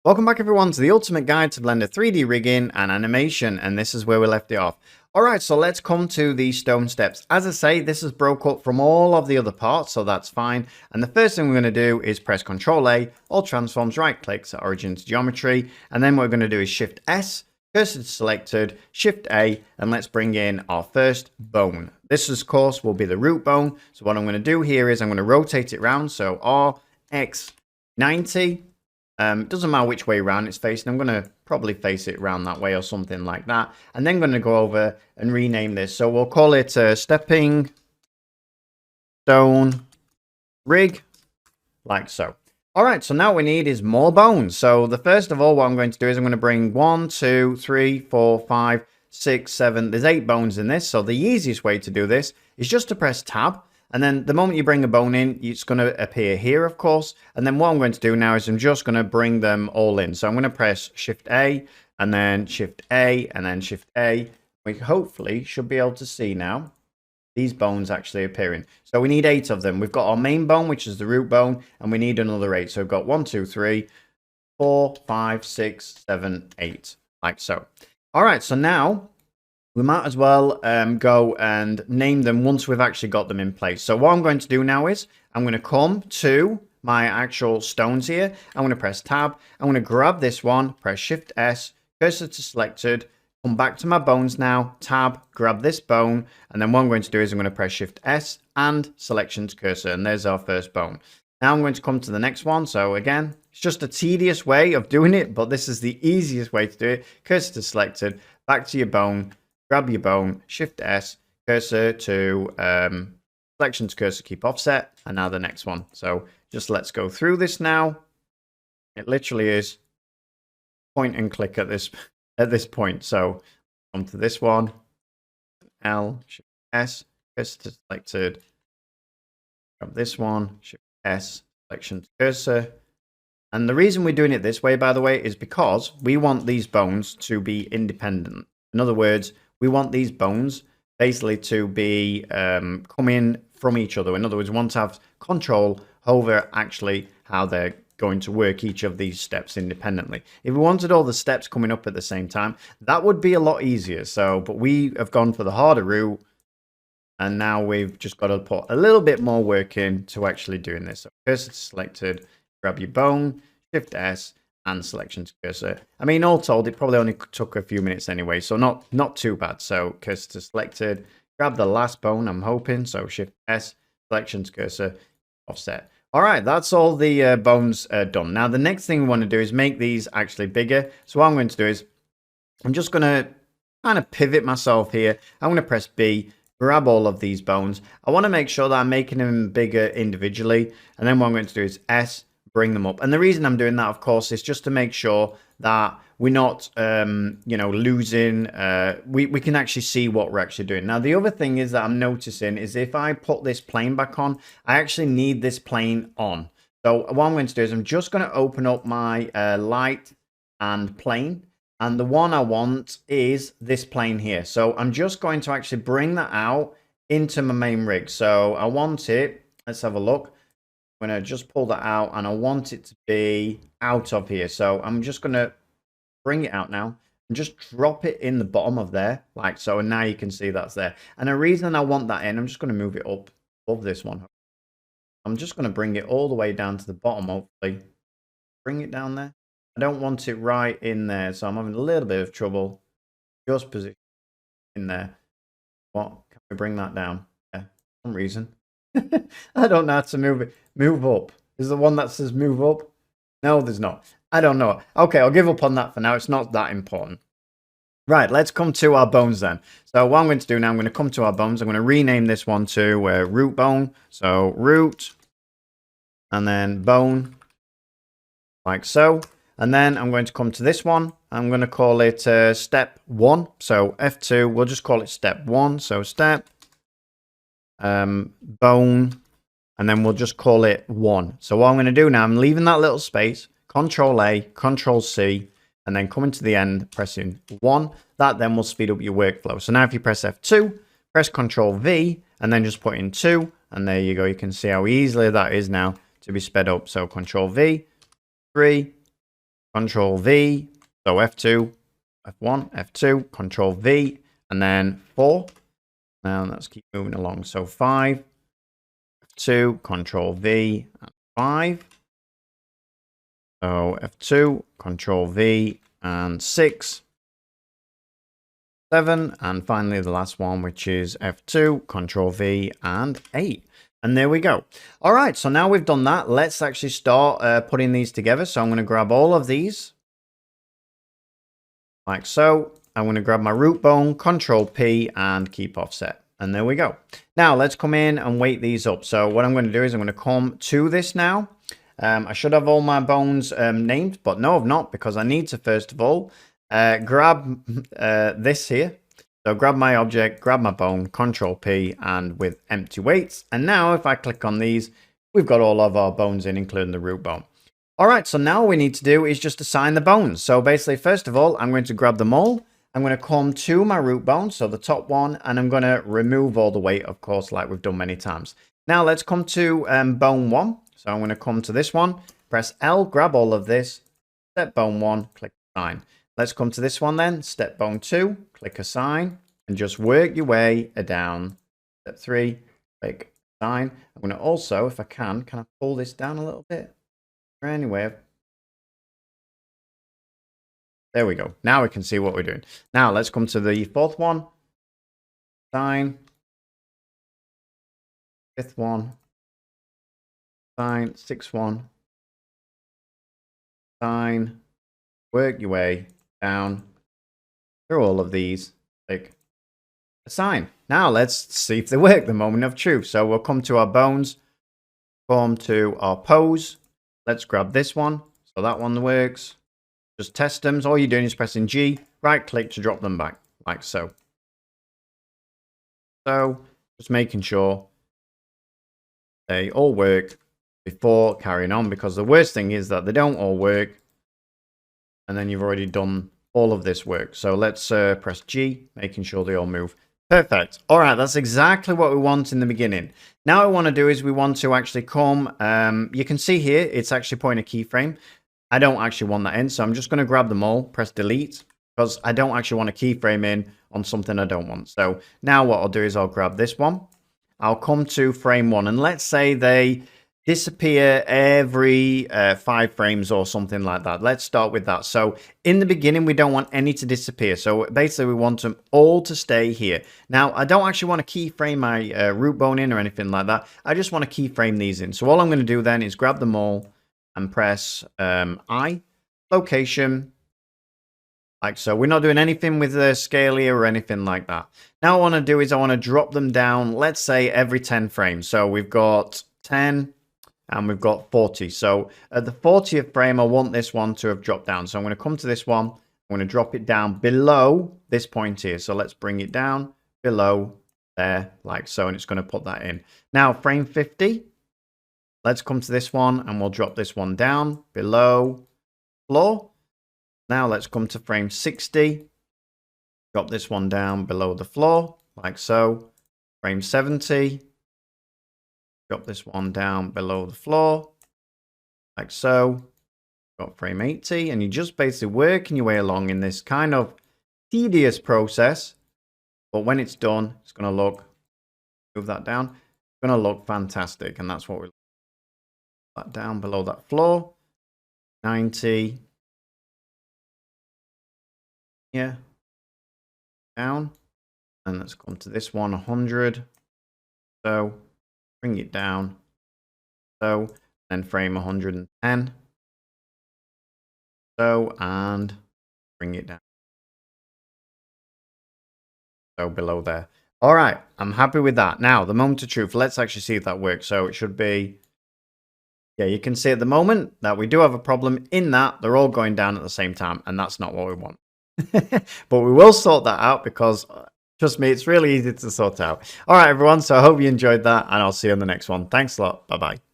Welcome back everyone to the ultimate guide to Blender 3D rigging and animation, and this is where we left it off. Alright, so let's come to the stone steps. As I say, this is broke up from all of the other parts, so that's fine. And the first thing we're going to do is press Ctrl A, all transforms, right click to origin to geometry, and then what we're going to do is Shift S, cursor to selected, Shift A, and let's bring in our first bone. This, of course, will be the root bone. So what I'm going to do here is I'm going to rotate it around, so RX90. It doesn't matter which way around it's facing. I'm going to probably face it around that way or something like that. And then I'm going to go over and rename this. So we'll call it Stepping Stone Rig, like so. All right, so now what we need is more bones. So the first of all, what I'm going to do is I'm going to bring 1, 2, 3, 4, 5, 6, 7. There's 8 bones in this. So the easiest way to do this is just to press Tab. And then the moment you bring a bone in, it's going to appear here, of course. And then what I'm going to do now is I'm just going to bring them all in. So I'm going to press Shift A, and then Shift A, and then Shift A. We hopefully should be able to see now these bones actually appearing. So we need 8 of them. We've got our main bone, which is the root bone, and we need another 8. So we've got 1, 2, 3, 4, 5, 6, 7, 8, like so. All right, so now we might as well go and name them once we've actually got them in place. So what I'm going to do now is I'm going to come to my actual stones here. I'm going to press Tab. I'm going to grab this one, press Shift S, cursor to selected, come back to my bones now, Tab, grab this bone, and then what I'm going to do is I'm going to press Shift S and selection to cursor, and there's our first bone. Now I'm going to come to the next one. So again, it's just a tedious way of doing it, but this is the easiest way to do it. Cursor to selected, back to your bone, grab your bone, Shift S, cursor to selection to cursor, keep offset, and now the next one. So just let's go through this now. It literally is point and click at this point. So come to this one, L, Shift S, cursor to selected, grab this one, Shift S, selection to cursor. And the reason we're doing it this way, by the way, is because we want these bones to be independent. In other words, we want these bones basically to be coming from each other. In other words, we want to have control over actually how they're going to work each of these steps independently. If we wanted all the steps coming up at the same time, that would be a lot easier. So, but we have gone for the harder route, and now we've just got to put a little bit more work in to actually doing this. So cursor selected, grab your bone, Shift S, and selection to cursor. I mean, all told, it probably only took a few minutes anyway, so not too bad. So cursor to selected, grab the last bone, I'm hoping. So Shift S, selection to cursor, offset. All right, that's all the bones done. Now, the next thing we want to do is make these actually bigger. So what I'm going to do is I'm just going to kind of pivot myself here. I'm going to press B, grab all of these bones. I want to make sure that I'm making them bigger individually. And then what I'm going to do is S, bring them up. And the reason I'm doing that, of course, is just to make sure that we're not, losing. We can actually see what we're actually doing. Now, the other thing is that I'm noticing is if I put this plane back on, I actually need this plane on. So what I'm going to do is I'm just going to open up my light and plane. And the one I want is this plane here. So I'm just going to actually bring that out into my main rig. So I want it, let's have a look. I'm going to just pull that out, and I want it to be out of here. So I'm just going to bring it out now and just drop it in the bottom of there, like so. And now you can see that's there. And the reason I want that in, I'm just going to move it up above this one. I'm just going to bring it all the way down to the bottom, hopefully. Bring it down there. I don't want it right in there, so I'm having a little bit of trouble just position in there. What? Can we bring that down? Yeah, for some reason. I don't know how to move it. Move up. Is the one that says move up? No, there's not. I don't know. Okay, I'll give up on that for now. It's not that important. Right, let's come to our bones then. So what I'm going to do now, I'm going to come to our bones. I'm going to rename this one to root bone. So root, and then bone, like so. And then I'm going to come to this one. I'm going to call it step 1. So F2, we'll just call it step 1. So step, bone, and then we'll just call it 1. So what I'm going to do now, I'm leaving that little space, Control A, Control C, and then coming to the end, pressing 1. That then will speed up your workflow. So now if you press F2, press Control V, and then just put in 2, and there you go. You can see how easily that is now to be sped up. So Control V, 3, Control V, so F2, F1, F2, Control V, and then 4. Now let's keep moving along. So 5, F2, Control V, and 5. So F2, Control V, and 6, 7, and finally the last one, which is F2, Control V, and 8. And there we go. All right, so now we've done that. Let's actually start putting these together. So I'm going to grab all of these, like so. I'm going to grab my root bone, Control P, and keep offset. And there we go. Now let's come in and weight these up. So what I'm going to do is I'm going to come to this now. I should have all my bones named, but no, I've not, because I need to, first of all, grab this here. So grab my object, grab my bone, Control P, and with empty weights. And now if I click on these, we've got all of our bones in, including the root bone. All right, so now what we need to do is just assign the bones. So basically, first of all, I'm going to grab them all. I'm going to come to my root bone, so the top one, and I'm going to remove all the weight, of course, like we've done many times. Now let's come to bone 1. So I'm going to come to this one, press L, grab all of this, step bone 1, click assign. Let's come to this one then, step bone 2, click assign, and just work your way down. Step 3, click assign. I'm going to also, if I can I pull this down a little bit? Anyway, there we go. Now we can see what we're doing. Now let's come to the 4th one, assign, 5th one, assign, 6th one, assign, work your way down through all of these, click assign. Now let's see if they work, the moment of truth. So we'll come to our bones, come to our pose. Let's grab this one. So that one works. Just test them. So all you're doing is pressing G, right click to drop them back, like so. So just making sure they all work before carrying on, because the worst thing is that they don't all work and then you've already done all of this work. So let's press G, making sure they all move. Perfect. All right, that's exactly what we want in the beginning. Now what we want to do is we want to actually come, you can see here, it's actually putting a keyframe. I don't actually want that in, so I'm just going to grab them all, press delete, because I don't actually want a keyframe in on something I don't want. So now what I'll do is I'll grab this one. I'll come to frame 1, and let's say they disappear every 5 frames or something like that. Let's start with that. So in the beginning, we don't want any to disappear. So basically, we want them all to stay here. Now, I don't actually want to keyframe my root bone in or anything like that. I just want to keyframe these in. So all I'm going to do then is grab them all and press I, location, like so. We're not doing anything with the scale here or anything like that. Now what I want to do is I want to drop them down, let's say every 10 frames. So we've got 10 and we've got 40. So at the 40th frame, I want this one to have dropped down. So I'm going to come to this one. I'm going to drop it down below this point here. So let's bring it down below there, like so, and it's going to put that in. Now frame 50. Let's come to this one and we'll drop this one down below floor. Now let's come to frame 60. Drop this one down below the floor, like so. Frame 70. Drop this one down below the floor, like so. Got frame 80, and you're just basically working your way along in this kind of tedious process. But when it's done, it's going to look, move that down, it's going to look fantastic. And that's what we're that down below that floor. 90. Yeah. Down. And let's come to this one, 100. So bring it down. So then frame 110. So and bring it down. So below there. All right, I'm happy with that. Now the moment of truth. Let's actually see if that works. So it should be. Yeah, you can see at the moment that we do have a problem in that they're all going down at the same time, and that's not what we want. But we will sort that out because, trust me, it's really easy to sort out. All right, everyone, so I hope you enjoyed that, and I'll see you on the next one. Thanks a lot. Bye-bye.